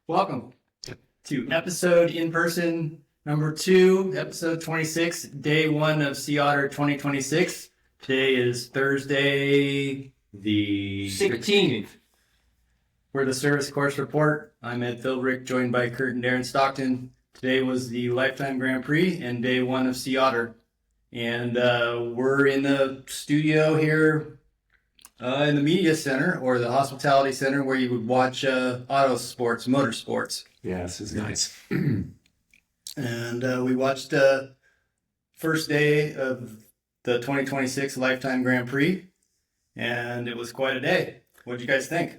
Welcome to episode in person number 2, episode 26, day 1 of Sea Otter 2026. Today is Thursday, the 16th. We're the Service Course Report. I'm Ed Philbrick, joined by Kurt and Darren Stockton. Today was the Lifetime Grand Prix and day 1 of Sea Otter. And we're in the studio here in the media center or the hospitality center where you would watch auto sports, motorsports. Yeah, this is nice. And we watched first day of the 2026 Lifetime Grand Prix, and it was quite a day. What did you guys think?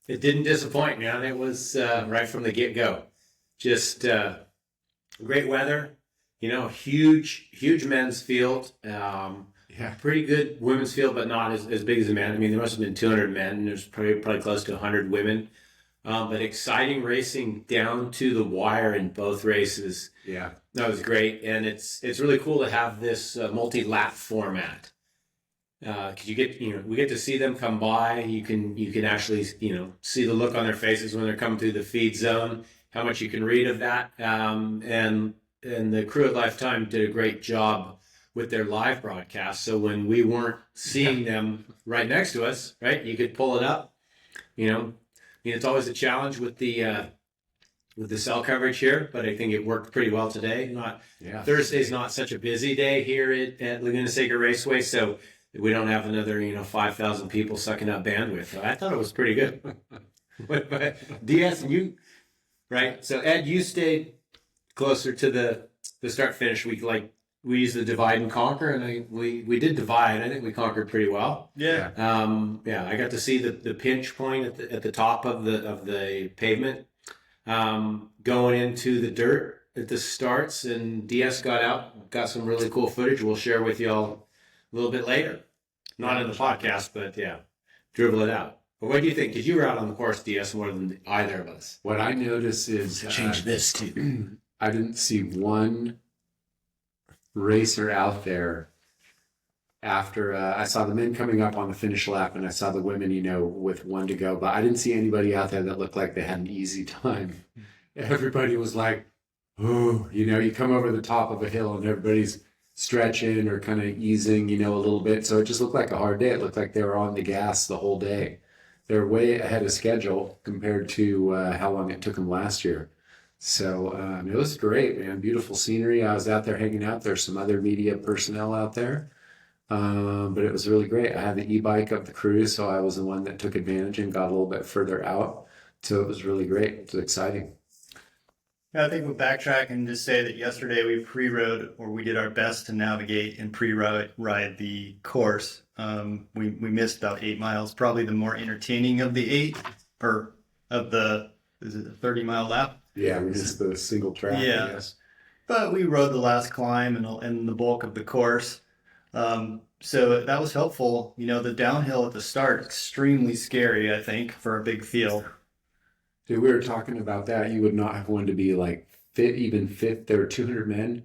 It didn't disappoint, man. It was right from the get-go. Just great weather, huge men's field. Pretty good women's field, but not as big as the men. I mean, there must have been 200 men, and there's probably close to 100 women. But exciting racing down to the wire in both races. Yeah, that was great, and it's really cool to have this multi-lap format. Because we get to see them come by. You can actually see the look on their faces when they're coming through the feed zone. How much you can read of that, and the crew at Lifetime did a great job with their live broadcast. So when we weren't seeing them right next to us, right, you could pull it up. It's always a challenge with the cell coverage here, but I think it worked pretty well today. Thursday's not such a busy day here at Laguna Seca Raceway, so we don't have another 5,000 people sucking up bandwidth. So I thought it was pretty good. but DS and you, right? So Ed, you stayed closer to the start finish. We used the divide and conquer, and we did divide. I think we conquered pretty well. Yeah. I got to see the pinch point at the top of the pavement, going into the dirt at the starts, and DS got some really cool footage. We'll share with y'all a little bit later. Not in the podcast, but yeah, dribble it out. But what do you think? Because you were out on the course, DS, more than either of us. What I noticed is Change this too. I didn't see one racer out there after I saw the men coming up on the finish lap, and I saw the women, with one to go, but I didn't see anybody out there that looked like they had an easy time. Everybody was like, oh, you come over the top of a hill and everybody's stretching or kind of easing, a little bit. So it just looked like a hard day. It looked like they were on the gas the whole day. They're way ahead of schedule compared to how long it took them last year. So it was great, man. Beautiful scenery. I was out there hanging out. There's some other media personnel out there. But it was really great. I had the e-bike of the crew, so I was the one that took advantage and got a little bit further out. So it was really great. It was exciting. Yeah, I think we'll backtrack and just say that yesterday we pre-rode, or we did our best to navigate and pre-ride the course. We missed about 8 miles, probably the more entertaining of the 8, or of the, is it a 30-mile lap? Yeah, we missed the single track, yeah. I guess. But we rode the last climb and the bulk of the course. So that was helpful. The downhill at the start, extremely scary, I think, for a big field. Dude, we were talking about that. You would not have wanted to be fit. There were 200 men,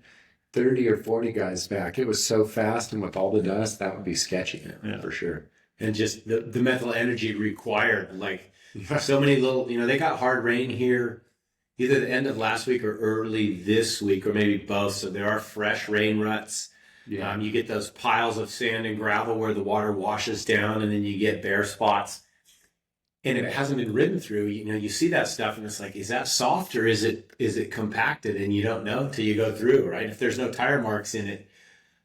30 or 40 guys back. It was so fast, and with all the dust, that would be sketchy, for sure. And just the mental energy required, so many little, they got hard rain here either the end of last week or early this week, or maybe both. So there are fresh rain ruts. Yeah. You get those piles of sand and gravel where the water washes down, and then you get bare spots. And if it hasn't been ridden through, you see that stuff, and it's like, is that soft or is it compacted? And you don't know till you go through, right? If there's no tire marks in it,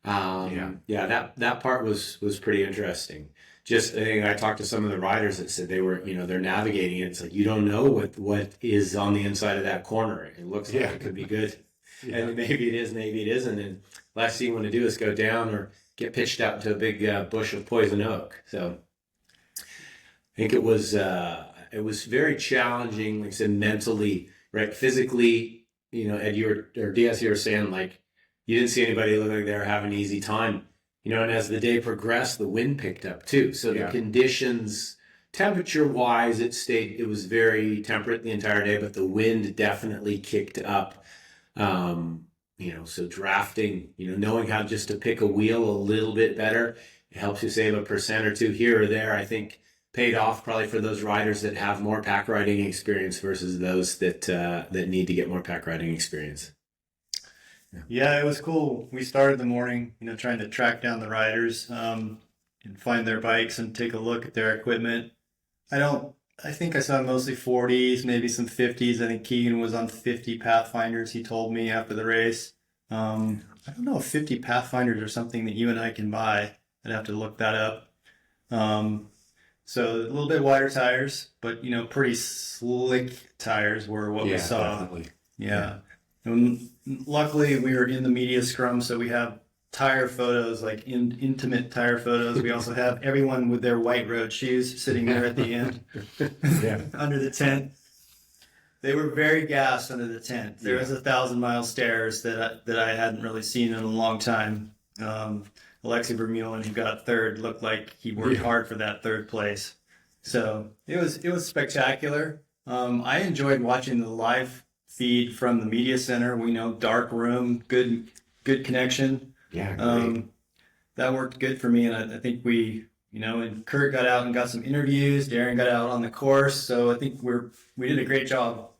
that part was pretty interesting. Just, I think I talked to some of the riders that said they were, they're navigating it. It's like, you don't know what is on the inside of that corner. It looks like it could be good. Yeah. And maybe it is, maybe it isn't. And last thing you want to do is go down or get pitched out into a big bush of poison oak. So I think it was very challenging, like I said, mentally, right? Physically, Ed, DS, you were saying, you didn't see anybody look like they were having an easy time. And as the day progressed, the wind picked up too. So the conditions, temperature-wise, it was very temperate the entire day, but the wind definitely kicked up. So drafting, knowing how just to pick a wheel a little bit better, it helps you save 1% or 2 here or there. I think paid off probably for those riders that have more pack riding experience versus those that need to get more pack riding experience. Yeah, it was cool. We started the morning, trying to track down the riders, and find their bikes and take a look at their equipment. I think I saw mostly 40s, maybe some 50s. I think Keegan was on 50 Pathfinders, he told me after the race. I don't know if 50 Pathfinders are something that you and I can buy. I'd have to look that up. So a little bit wider tires, but pretty slick tires were what we saw. Definitely. Yeah. And luckily we were in the media scrum, so we have tire photos, like intimate tire photos. We also have everyone with their white road shoes sitting there at the end under the tent. They were very gassed under the tent. There was 1,000-mile stairs that I hadn't really seen in a long time. Alexei Vermeulen, who got third, looked like he worked hard for that third place. So it was spectacular. I enjoyed watching the live feed from the media center. We know dark room, good connection. Yeah, great. That worked good for me, and I think we, and Kurt got out and got some interviews. Darren got out on the course, so I think we did a great job,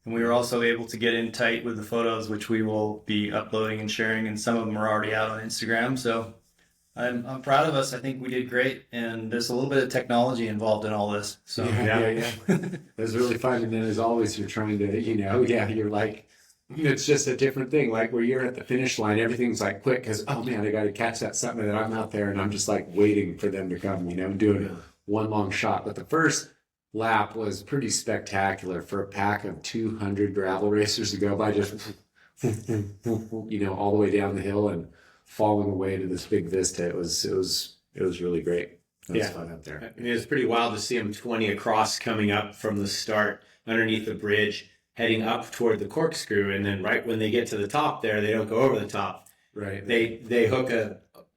and we were also able to get in tight with the photos, which we will be uploading and sharing, and some of them are already out on Instagram. So I'm proud of us. I think we did great, and there's a little bit of technology involved in all this. So Yeah. It was really fun. And then as always, you're trying to, you're like, it's just a different thing. Like where you're at the finish line, everything's like quick because, oh man, I got to catch that something that I'm out there and I'm just like waiting for them to come, doing one long shot. But the first lap was pretty spectacular for a pack of 200 gravel racers to go by just, all the way down the hill and falling away to this big vista. It was really great. It was fun up there. I mean, it was pretty wild to see them 20 across coming up from the start underneath the bridge, heading up toward the corkscrew, and then right when they get to the top there, they don't go over the top. Right. They hook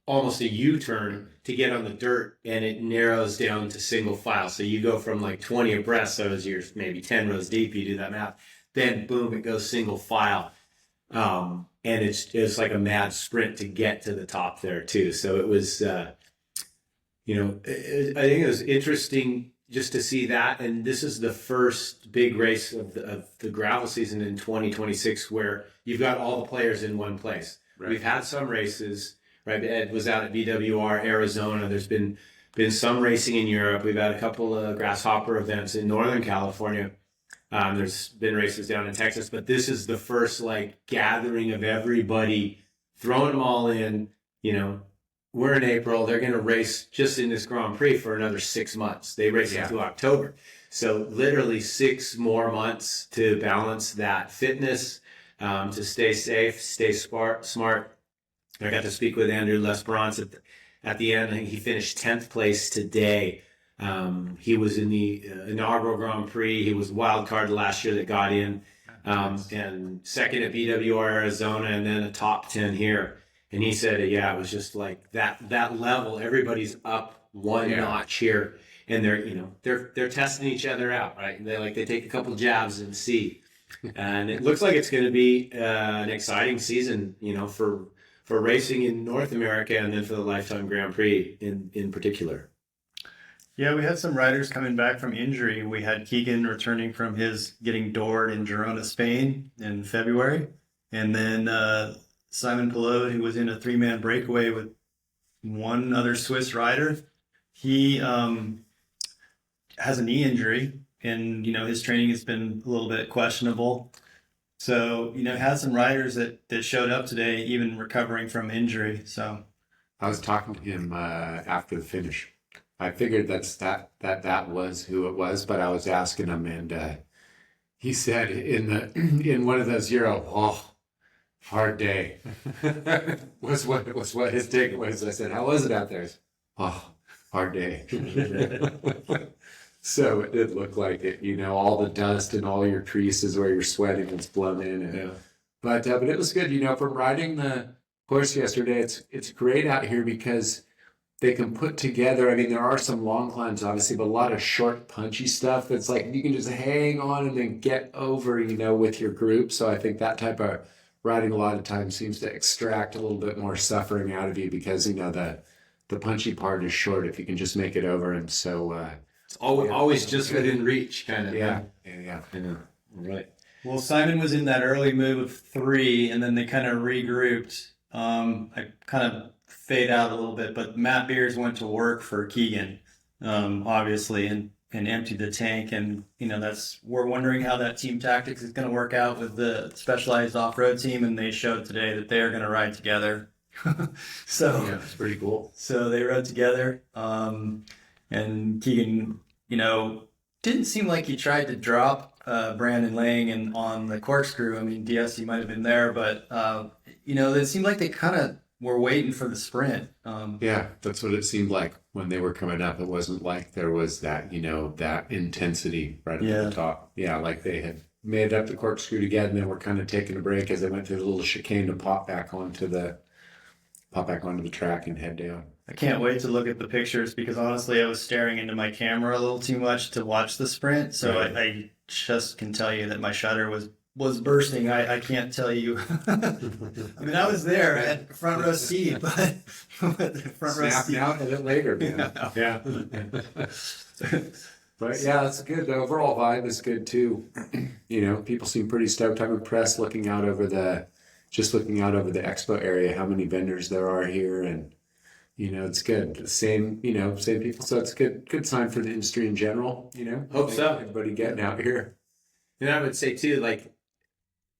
almost a U-turn to get on the dirt, and it narrows down to single file. So you go from like 20 abreast, so as you're maybe 10 rows deep, you do that math. Then boom, it goes single file. And it's like a mad sprint to get to the top there too. So it was, I think it was interesting just to see that. And this is the first big race of the gravel season in 2026 where you've got all the players in one place. Right. We've had some races, right? Ed was out at BWR, Arizona. There's been some racing in Europe. We've had a couple of grasshopper events in Northern California. There's been races down in Texas, but this is the first like gathering of everybody, throwing them all in. We're in April. They're going to race just in this Grand Prix for another 6 months. They race into October. So literally 6 more months to balance that fitness, to stay safe, stay smart. I got to speak with Andrew Lesperance at the end. I think he finished 10th place today. He was in the inaugural Grand Prix. He was wild card last year that got in, and second at BWR Arizona, and then a top 10 here. And he said, it was just like that level. Everybody's up one notch here, and they're testing each other out, right? They take a couple jabs and see, and it looks like it's going to be an exciting season, for racing in North America, and then for the Lifetime Grand Prix in particular. Yeah, we had some riders coming back from injury. We had Keegan returning from his getting doored in Girona, Spain in February. And then Simon Pelot, who was in a 3-man breakaway with one other Swiss rider. He has a knee injury, and, his training has been a little bit questionable. So, had some riders that showed up today, even recovering from injury. So I was talking to him after the finish. I figured that was who it was, but I was asking him, and he said in one of those hard day was what his take was. I said, how was it out there? Hard day. So it did look like it, all the dust and all your creases where you're sweating, it's blown in. And, but it was good, from riding the course yesterday. It's great out here because they can put together, there are some long climbs, obviously, but a lot of short, punchy stuff that's like you can just hang on and then get over, with your group. So I think that type of riding a lot of times seems to extract a little bit more suffering out of you because, the punchy part is short if you can just make it over. And so It's always just within reach, kind of. Yeah. I know. Right. Well, Simon was in that early move of 3, and then they kind of regrouped. I kind of fade out a little bit, but Matt Beers went to work for Keegan, obviously, and emptied the tank. And we're wondering how that team tactics is going to work out with the Specialized off-road team. And they showed today that they are going to ride together. So Yeah, it's pretty cool. So they rode together, and Keegan, didn't seem like he tried to drop Brandon Lang on the corkscrew. I mean, DS, you might have been there, but it seemed like they kind of were waiting for the sprint. Yeah, that's what it seemed like when they were coming up. It wasn't like there was that, that intensity right at the top. Yeah, like they had made up the corkscrew together and then were kind of taking a break as they went through the little chicane to pop back onto the track and head down. I can't wait to look at the pictures because honestly, I was staring into my camera a little too much to watch the sprint. So Right. I just can tell you that my shutter was bursting. I can't tell you. I mean, I was there at front row seat, but the front row Snapped seat. out at it later, man. Yeah. But yeah, that's good. The overall vibe is good too. People seem pretty stoked. I'm impressed looking out over the expo area, how many vendors there are here, and it's good. Same people. So it's good sign for the industry in general. Hope so. Everybody getting out here. And I would say too, like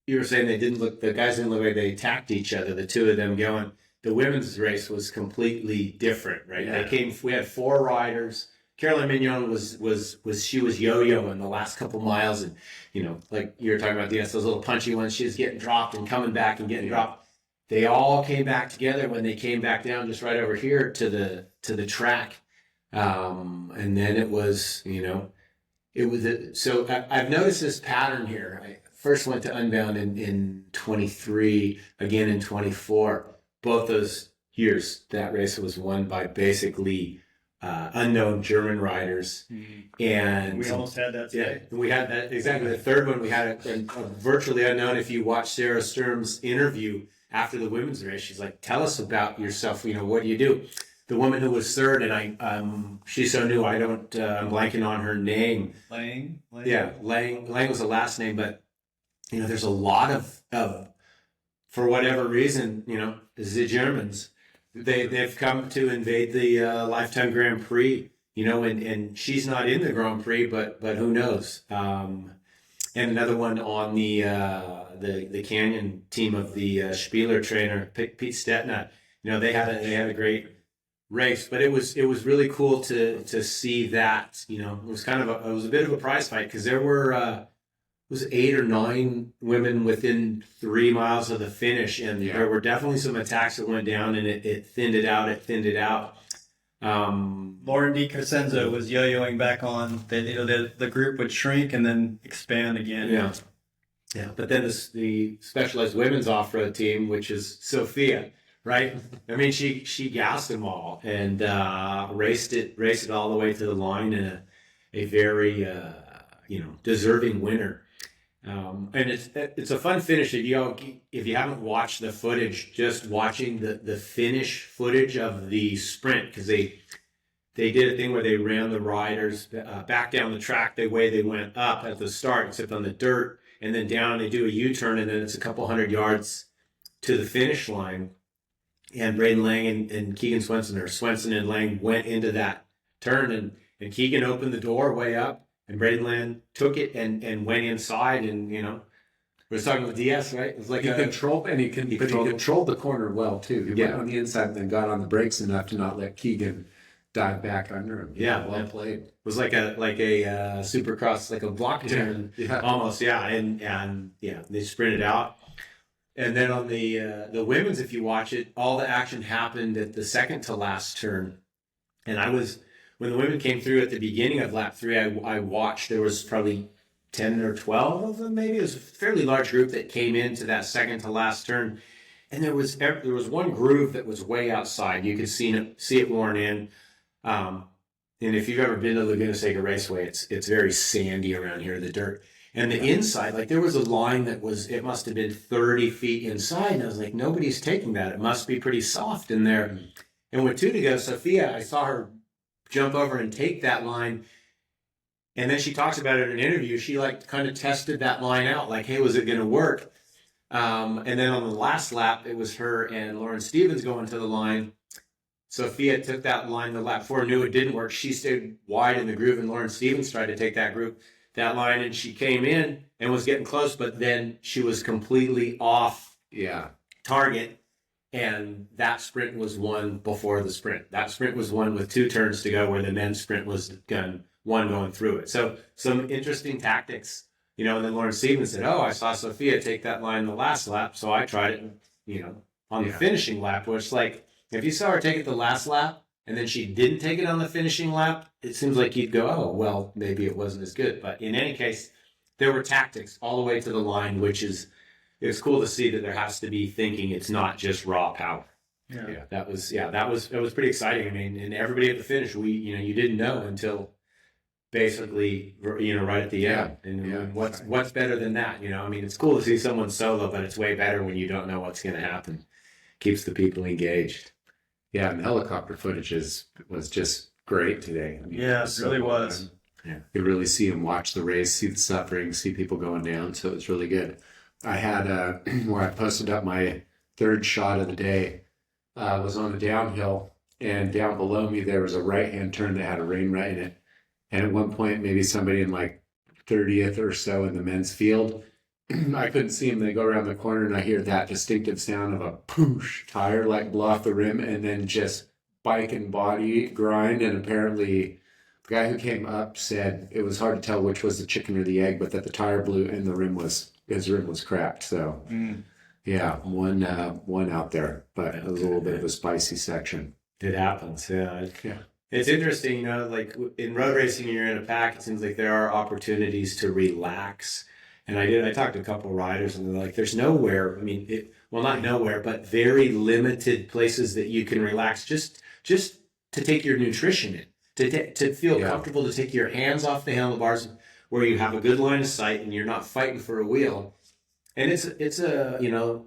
you were saying, the guys didn't look like they attacked each other. The two of them going. The women's race was completely different, right? Yeah. We had 4 riders. Caroline Mignon was yo-yoing the last couple miles, and like you were talking about those little punchy ones. She was getting dropped and coming back and getting dropped. They all came back together when they came back down just right over here to the track, and then it was so I've noticed this pattern here. I first went to Unbound in 23, again in 24. Both those years, that race was won by basically unknown German riders. Mm-hmm. And We almost had that today. yeah, we had that exactly. The third one, we had a virtually unknown. If you watch Sarah Sturm's interview after the women's race, she's like, "Tell us about yourself. What do you do?" The woman who was third, and she's so new. I don't. I'm blanking on her name. Lang? Yeah, Lang was the last name, but there's a lot of for whatever reason, the Germans. They've come to invade the Lifetime Grand Prix, and she's not in the Grand Prix, but who knows? And another one on the Canyon team of the Spieler trainer Pete Stetna. They had a great race, but it was really cool to see that. It was it was a bit of a prize fight because there were. It was 8 or 9 women within 3 miles of the finish, and there were definitely some attacks that went down, and it thinned it out. Lauren Di Crescenzo was yo-yoing back on. The group would shrink and then expand again. Yeah. But then the Specialized Women's Off-Road team, which is Sophia, right? I mean, she gassed them all and raced it all the way to the line in a very deserving winner. And it's a fun finish. If you haven't watched the footage, just watching the finish footage of the sprint, because they did a thing where they ran the riders back down the track the way they went up at the start, except on the dirt, and then down. They do a U-turn, and then it's a couple hundred yards to the finish line. And Braden Lang and Keegan Swenson, or Swenson and Lang, went into that turn, and Keegan opened the door way up. And Braden Land took it and went inside, and we were talking with DS, right? It was like He controlled the corner well too. He went on the inside and then got on the brakes enough to not let Keegan dive back under him. Yeah, well played. It was like a supercross, like a block turn, almost. Yeah, and they sprinted out. And then on the women's, if you watch it, all the action happened at the second to last turn, and when the women came through at the beginning of lap 3, I watched. There was probably 10 or 12 of them, maybe. It was a fairly large group that came into that second to last turn. And there was one groove that was way outside. You could see it worn in. And if you've ever been to Laguna Seca Raceway, it's very sandy around here, the dirt. And the inside, like there was a line it must have been 30 feet inside. And I was like, nobody's taking that. It must be pretty soft in there. And with 2 to go, Sophia, I saw her jump over and take that line, And then she talks about it in an interview. She like kind of tested that line out, like, hey, was it going to work? And then on the last lap, it was her and Lauren Stevens going to the line. Sophia took that line the lap before, knew it didn't work. She stayed wide in the groove, and Lauren Stevens tried to take that line, and she came in and was getting close, but then she was completely off target, and that sprint was won before the sprint. That sprint was won with 2 turns to go, where the men's sprint was one going through it. So some interesting tactics, and then Lauren Stevens said, oh, I saw Sophia take that line the last lap, so I tried it, on the finishing lap, which, like, if you saw her take it the last lap and then she didn't take it on the finishing lap, it seems like you'd go, oh, well, maybe it wasn't as good. But in any case, there were tactics all the way to the line, it's cool to see that there has to be thinking. It's not just raw power. Yeah. That was pretty exciting. I mean, and everybody at the finish, you didn't know until basically, right at the end. And what's better than that? I mean, it's cool to see someone solo, but it's way better when you don't know what's going to happen. Keeps the people engaged. Yeah, and the helicopter footage was just great today. I mean, Yeah, it really was. Fun. Yeah, you really see them watch the race, see the suffering, see people going down. So it's really good. I had where I posted up my 3rd shot of the day was on the downhill, and down below me there was a right-hand turn that had a rain right in it. And at one point, maybe somebody in like 30th or so in the men's field, I couldn't see him. They go around the corner, and I hear that distinctive sound of a poosh tire like blow off the rim, and then just bike and body grind. And apparently, the guy who came up said it was hard to tell which was the chicken or the egg, but that the tire blew and his rim was cracked. So, yeah, one out there, but it was a little bit of a spicy section. It happens, yeah. It's interesting, like in road racing, when you're in a pack, it seems like there are opportunities to relax. And I talked to a couple of riders, and they're like, there's nowhere, not nowhere, but very limited places that you can relax just to take your nutrition in, to feel comfortable, to take your hands off the handlebars where you have a good line of sight and you're not fighting for a wheel. And the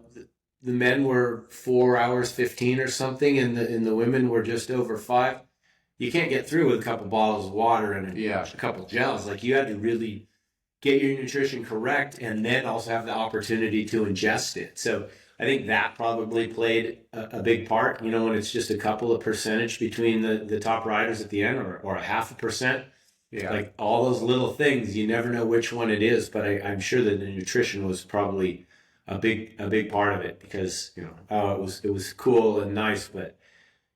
men were 4 hours 15 or something, and the women were just over 5. You can't get through with a couple bottles of water and a couple gels. Like, you had to really get your nutrition correct, and then also have the opportunity to ingest it. So I think that probably played a big part, when it's just a couple of percentage between the top riders at the end, or 0.5%. Yeah. Like, all those little things, you never know which one it is, but I'm sure that the nutrition was probably a big part of it, because, it was cool and nice, but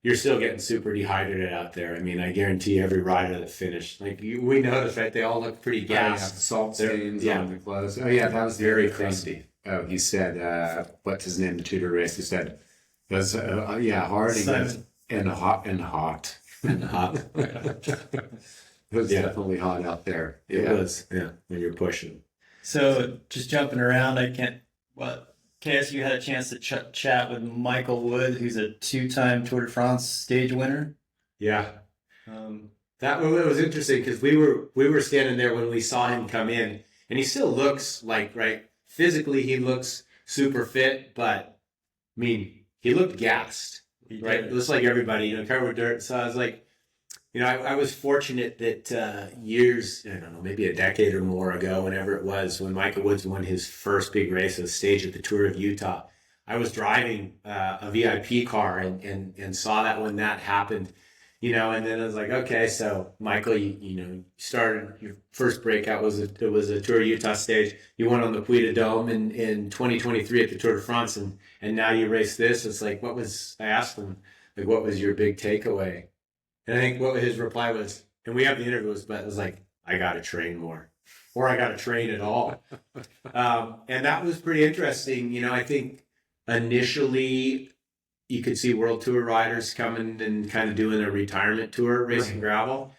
you're still getting super dehydrated out there. I mean, I guarantee every rider that finished, we noticed, right? They all look pretty gassed. Salt stains on the clothes. Oh, yeah, that was very crusty. Oh, he said, what's his name? The Tudor race. He said, it was, hard and hot. And hot. It was definitely hot out there. It was, when you're pushing. So just jumping around, KSU had a chance to chat with Michael Wood, who's a 2-time Tour de France stage winner. Yeah. That was interesting, because we were standing there when we saw him come in, and he still looks physically he looks super fit, but he looked gassed, right? Just like everybody, covered with dirt. So I was like, I was fortunate that years, I don't know, maybe a decade or more ago, whenever it was, when Michael Woods won his first big race of stage at the Tour of Utah, I was driving a VIP car and saw that when that happened, and then I was like, okay, so Michael, you started, your first breakout was a Tour of Utah stage. You won on the Puy de Dôme in 2023 at the Tour de France, and now you race this. It's like, I asked him, what was your big takeaway? And I think what his reply was, and we have the interviews, but it was like, I got to train more, or I got to train at all. And that was pretty interesting. I think initially you could see World Tour riders coming and kind of doing a retirement tour, racing gravel.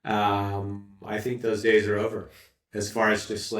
I think those days are over, as far as just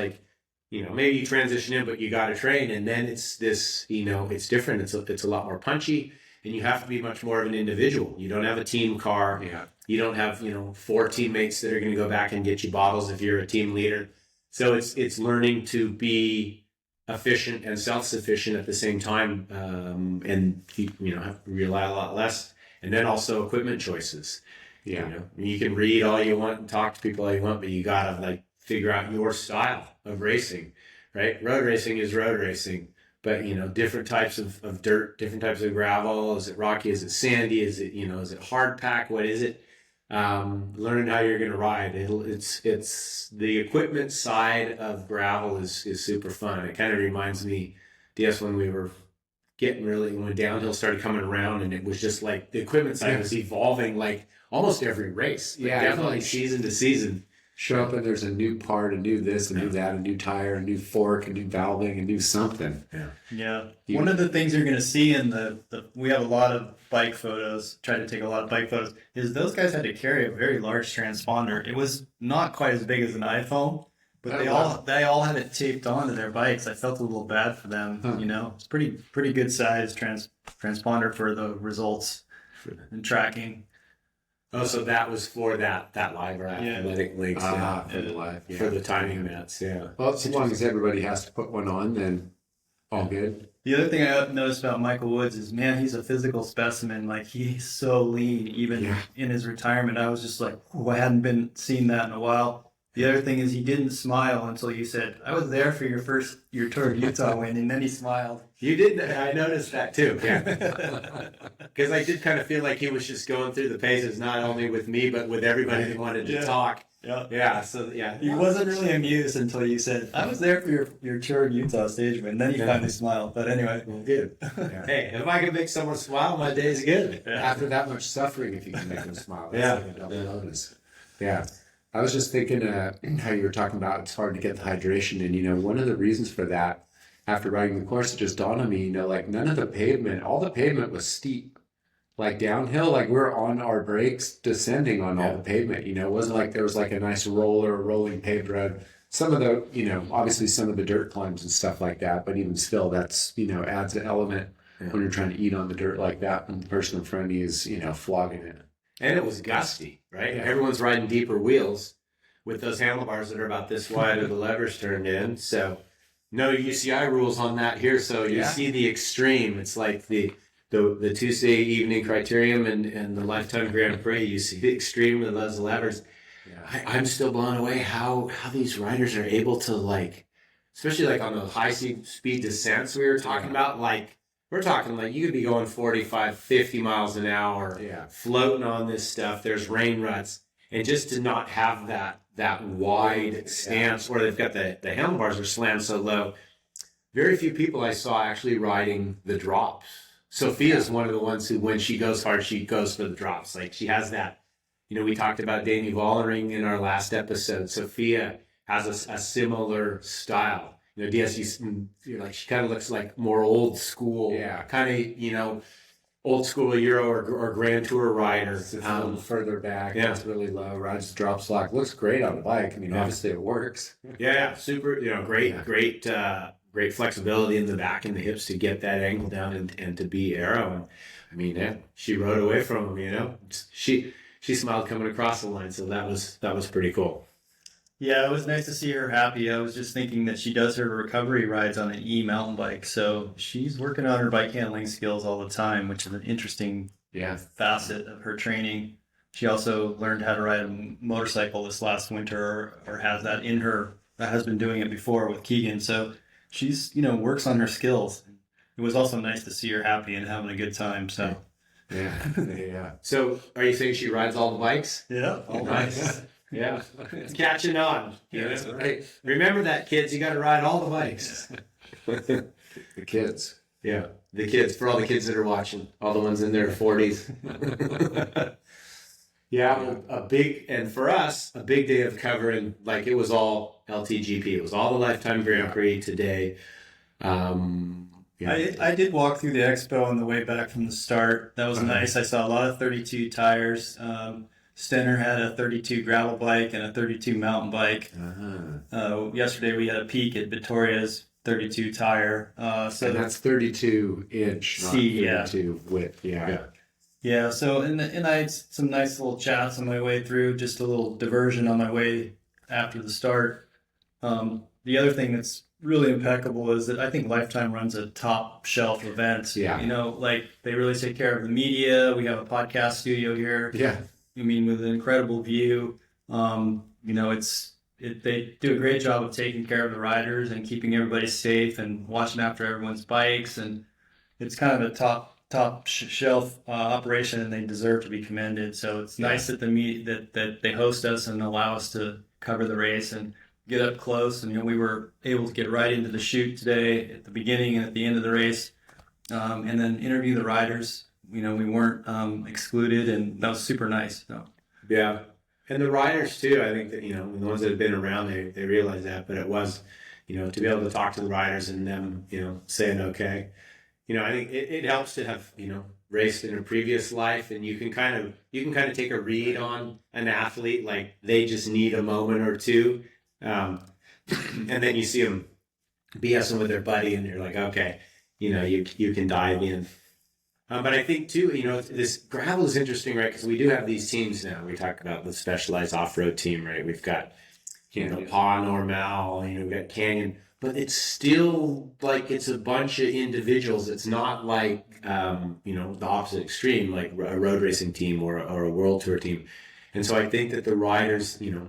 maybe you transition in, but you got to train. And then it's this, it's different. It's a lot more punchy. And you have to be much more of an individual. You don't have a team car. Yeah. You don't have, 4 teammates that are going to go back and get you bottles if you're a team leader. So it's learning to be efficient and self-sufficient at the same time, and have to rely a lot less. And then also equipment choices. Yeah. You know, you can read all you want and talk to people all you want, but you gotta like figure out your style of racing, right? Road racing is road racing, but you know, different types of dirt, different types of gravel. Is it rocky? Is it sandy? Is it, you know, is it hard pack? What is it? Learning how you're going to ride. It's the equipment side of gravel is super fun. It kind of reminds me, DS, when we were when downhill started coming around, and it was just like the equipment side was evolving like almost every race. Like, Yeah, definitely season to season. Show up and there's a new part, a new this, a new that, a new tire, a new fork, a new valving, a new something. Yeah. One of the things you're going to see in we have a lot of bike photos, try to take a lot of bike photos, is those guys had to carry a very large transponder. It was not quite as big as an iPhone, but they all had it taped onto their bikes. I felt a little bad for them, you know. It's pretty good size transponder for the results and tracking. Oh, so that was for that live or athletic links. For the live. Yeah. For the timing mats, yeah. Well, as long as everybody has to put one on, then all good. The other thing I noticed about Michael Woods is, man, he's a physical specimen. Like, he's so lean, even in his retirement. I was just like, I hadn't been seeing that in a while. The other thing is, he didn't smile until you said, I was there for your Tour of Utah win, and then he smiled. You did. I noticed that too. Yeah. Because I did kind of feel like he was just going through the paces, not only with me, but with everybody that wanted to talk. Yeah. Yeah. So, yeah. He wasn't really amused until you said, I was there for your Tour of Utah stage win. Then he finally smiled. But anyway. Good. Hey, if I can make someone smile, my day's good. After that much suffering, if you can make them smile, that's like a double bonus. Yeah. I was just thinking how you were talking about it's hard to get the hydration. And, you know, one of the reasons for that, after riding the course, it just dawned on me, you know, like none of the pavement, all the pavement was steep. Like downhill, like we're on our brakes descending on all the pavement. You know, it wasn't like there was like a nice rolling paved road. Some of the, you know, obviously some of the dirt climbs and stuff like that, but even still, that's, you know, adds an element when you're trying to eat on the dirt like that and the person in front of you is, you know, flogging it. And it was gusty, right? Yeah. Everyone's riding deeper wheels with those handlebars that are about this wide or the levers turned in. So no UCI rules on that here. So you see the extreme. It's like the Tuesday evening criterium and the Lifetime Grand Prix. You see the extreme of those levers. Yeah. I'm still blown away how these riders are able to, like, especially like on the high speed descents we were talking about, like, we're talking like you could be going 45, 50 miles an hour, floating on this stuff. There's rain ruts. And just to not have that wide stance where they've got the handlebars are slammed so low. Very few people I saw actually riding the drops. Sophia's one of the ones who, when she goes hard, she goes for the drops. Like, she has that, you know, we talked about Dani Vollering in our last episode. Sophia has a similar style. You know, DS, you're like, she kind of looks like more old school, kind of, you know, old school Euro or Grand Tour rider. It's a little further back. It's really low. Rides the drop slack. Looks great on the bike. I mean, obviously it works. Super, you know, great flexibility in the back and the hips to get that angle down and to be aero. And I mean, she rode away from him, you know. She smiled coming across the line, so that was pretty cool. Yeah, it was nice to see her happy. I was just thinking that she does her recovery rides on an e-mountain bike, so she's working on her bike handling skills all the time, which is an interesting facet of her training. She also learned how to ride a motorcycle this last winter, or has that in her. That has been doing it before with Keegan, so she's, you know, works on her skills. It was also nice to see her happy and having a good time. So yeah. So, are you saying she rides all the bikes? Yeah, all nice. Yeah, it's catching on. Yeah, that's right. Remember that, kids. You got to ride all the bikes. The kids. Yeah, the kids. For all the kids that are watching, all the ones in their 40s. And for us, a big day of covering. Like, it was all LTGP. It was all the Lifetime Grand Prix today. I did walk through the Expo on the way back from the start. That was nice. I saw a lot of 32 tires. Stenner had a 32 gravel bike and a 32 mountain bike. Yesterday we had a peak at Vittoria's 32 tire. So and that's 32 inch, not 32 width. Yeah. So and I had some nice little chats on my way through. Just a little diversion on my way after the start. The other thing that's really impeccable is that I think Lifetime runs a top shelf event. Yeah. You know, like, they really take care of the media. We have a podcast studio here. Yeah. I mean, with an incredible view. You know, they do a great job of taking care of the riders and keeping everybody safe and watching after everyone's bikes. And it's kind of a top shelf operation, and they deserve to be commended. So it's nice that that they host us and allow us to cover the race and get up close. And you know, we were able to get right into the chute today at the beginning and at the end of the race, and then interview the riders. You know, we weren't excluded, and that was super nice. So. Yeah. And the riders too, I think that, you know, the ones that have been around, they realize that, but it was, you know, to be able to talk to the riders and them, you know, saying, okay, you know, I think it helps to have, you know, raced in a previous life, and you can kind of take a read on an athlete, like they just need a moment or two. And then you see them BSing with their buddy and you're like, okay, you know, you can dive in. But I think too, you know, this gravel is interesting, right? Because we do have these teams now. We talk about the specialized off-road team, right? We've got, you know, Paw Normal, you know, we've got Canyon, but it's still like it's a bunch of individuals. It's not like, you know, the opposite extreme, like a road racing team or a world tour team. And so I think that the riders, you know,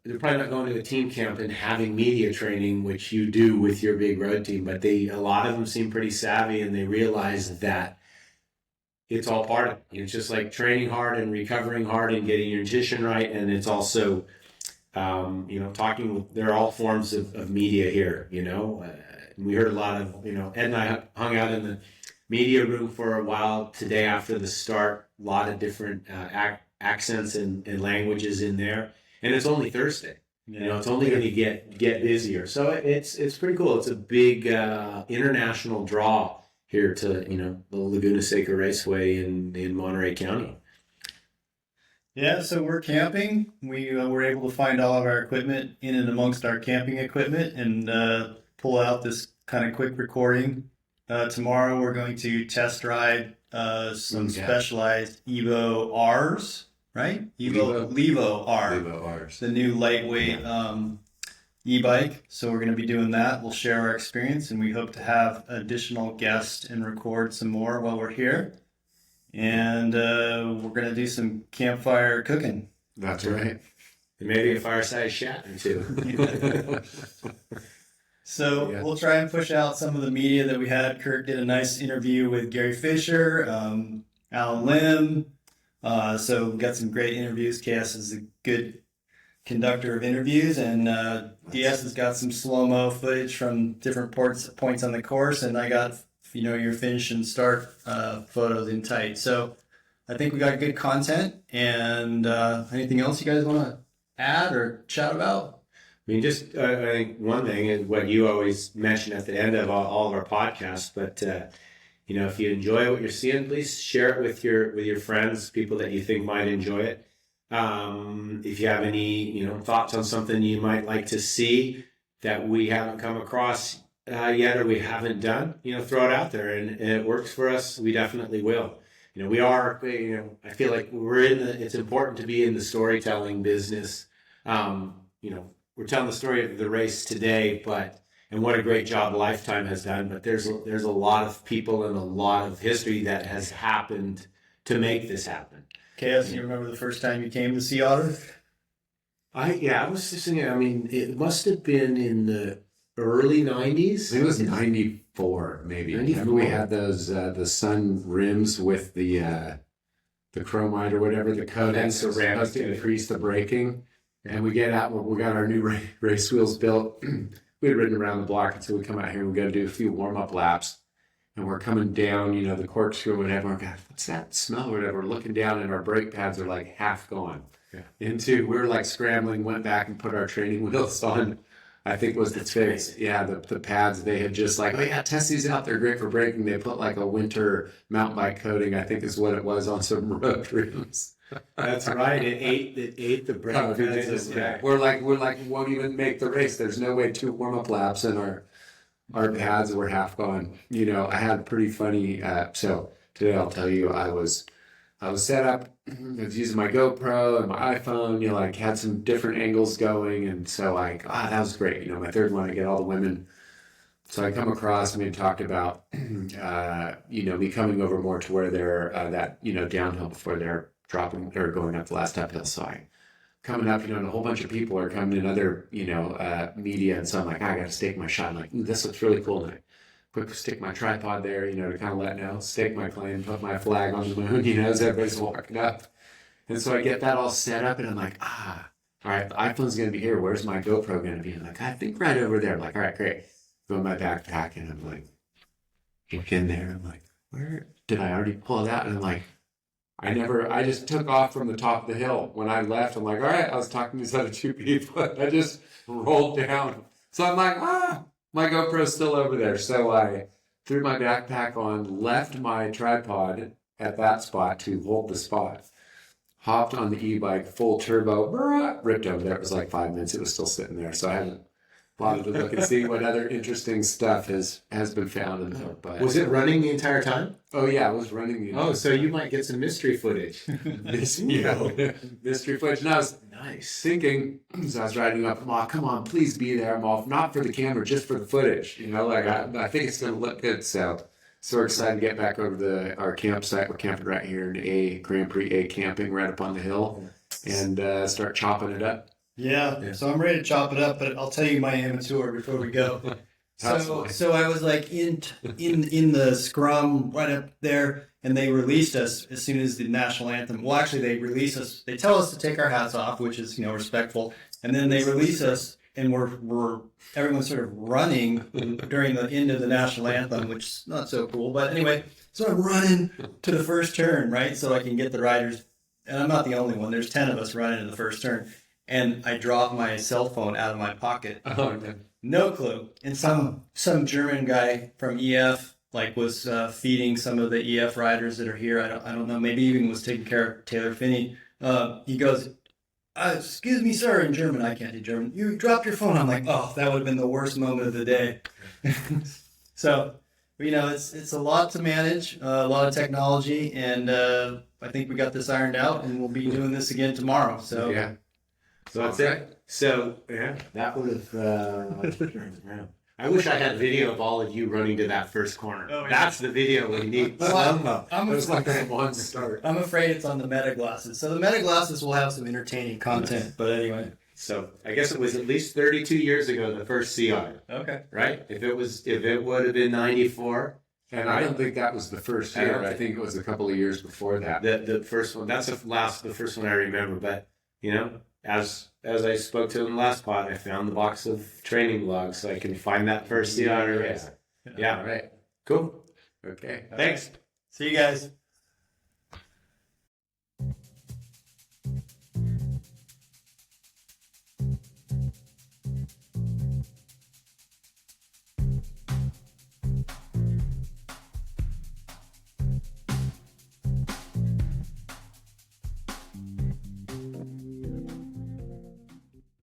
they're probably not going to a team camp and having media training, which you do with your big road team, but a lot of them seem pretty savvy, and they realize that it's all part of it. It's just like training hard and recovering hard and getting your nutrition right. And it's also, you know, there are all forms of media here, you know. We heard a lot of, you know, Ed and I hung out in the media room for a while today after the start, a lot of different accents and languages in there. And it's only Thursday. You know, it's only going to get busier. So it's pretty cool. It's a big international draw here to, you know, the Laguna Seca Raceway in Monterey County. Yeah, so we're camping. We were able to find all of our equipment in and amongst our camping equipment and pull out this kind of quick recording. Tomorrow we're going to test ride some specialized Evo R's. Right? Levo R. Levo R's. The new lightweight e-bike. So we're going to be doing that. We'll share our experience, and we hope to have additional guests and record some more while we're here. And we're going to do some campfire cooking. That's right. And maybe a fireside chat or two. So we'll try and push out some of the media that we had. Kurt did a nice interview with Gary Fisher, Alan Lim. So we've got some great interviews. KS is a good conductor of interviews, and DS has got some slow-mo footage from different points on the course, and I got, you know, your finish and start photos in tight. So I think we got good content. And anything else you guys want to add or chat about? I mean, just I think one thing is what you always mention at the end of all of our podcasts, but you know, if you enjoy what you're seeing, please share it with your friends, people that you think might enjoy it. If you have any, you know, thoughts on something you might like to see that we haven't come across yet or we haven't done, you know, throw it out there, and it works for us. We definitely will. You know, we are, you know, I feel like it's important to be in the storytelling business. You know, we're telling the story of the race today, and what a great job Lifetime has done. But there's a lot of people and a lot of history that has happened to make this happen. KS, you remember the first time you came to Sea Otter? I was just thinking, I mean, it must have been in the early 90s. It was 94, maybe. 94. Remember we had those the sun rims with the chromite or whatever, the coating supposed to increase the braking. And we get out, we got our new race wheels built. We had ridden around the block, and so we come out here and we got to do a few warm-up laps. And we're coming down, you know, the corkscrew or whatever. We're going, what's that smell or whatever? We're looking down, and our brake pads are like half gone. Yeah. We were like scrambling, went back and put our training wheels on. I think was the fix. Yeah, the pads, they had just like, oh yeah, test these out. They're great for braking. They put like a winter mountain bike coating, I think is what it was, on some road rims. That's right. It ate the brake. We're like, won't even make the race. There's no way 2 warm-up laps, and our pads were half gone. You know, I had a pretty funny. So today I'll tell you, I was set up. I was using my GoPro and my iPhone. You know, like had some different angles going, and so like, that was great. You know, my third one, I get all the women. So I come across and we talked about, you know, me coming over more to where they're that, you know, downhill before they're dropping or going up the last uphill. So I coming up, and a whole bunch of people are coming in, other, media. And so I'm like, I got to stake my shot. I'm like, ooh, this looks really cool. And I quick stick my tripod there, to kind of let know, stake my claim, put my flag on the moon, as everybody's walking up. And so I get that all set up, and I'm like, all right, the iPhone's going to be here. Where's my GoPro going to be? I'm like, I think right over there. I'm like, all right, great. Go in my backpack, and I'm like, look in there. I'm like, where did I already pull it out? And I'm like, I just took off from the top of the hill. When I left, I'm like, all right, I was talking to these other two people. I just rolled down. So I'm like, my GoPro's still over there. So I threw my backpack on, left my tripod at that spot to hold the spot, hopped on the e-bike, full turbo, ripped over there. It was like 5 minutes. It was still sitting there. So I haven't bothered to look and see what other interesting stuff has been found in there. But Was it running the entire time? Oh, yeah, I was running the Oh, so you might get some mystery footage. mystery footage. And I was thinking, as I was riding up, oh, come on, please be there. I'm off, not for the camera, just for the footage. I think it's going to look good. So we're excited to get back over to our campsite. We're camping right here in A Grand Prix A camping right up on the hill, and start chopping it up. Yeah, so I'm ready to chop it up, but I'll tell you my amateur before we go. So I was like in the scrum right up there, and they released us as soon as the national anthem. Well, actually, they release us. They tell us to take our hats off, which is respectful, and then they release us, and we're everyone's sort of running during the end of the national anthem, which is not so cool. But anyway, so I'm running to the first turn, right, so I can get the riders, and I'm not the only one. There's 10 of us running to the first turn. And I dropped my cell phone out of my pocket. Oh, no. No clue. And some German guy from EF was feeding some of the EF riders that are here. I don't know. Maybe even was taking care of Taylor Finney. He goes, "Excuse me, sir," in German. I can't do German. "You dropped your phone." I'm like, oh, that would have been the worst moment of the day. So, it's a lot to manage, a lot of technology, and I think we got this ironed out, and we'll be doing this again tomorrow. So Yeah. So that's it. So yeah, that would have. I wish I had video of all of you running to that first corner. Oh, yeah. That's the video we need. I'm It was like a one start. I'm afraid it's on the meta glasses. So the meta glasses will have some entertaining content. But anyway. So I guess it was at least 32 years ago the first Sea Otter, Okay. right? If it would have been 94. And I don't think that was the first year. I think it was a couple of years before that. The first one. That's the first one I remember. But as I spoke to in the last pod, I found the box of training logs, so I can find that first Sea Otter race. Yeah. All right. Cool. Okay. Thanks. See you guys.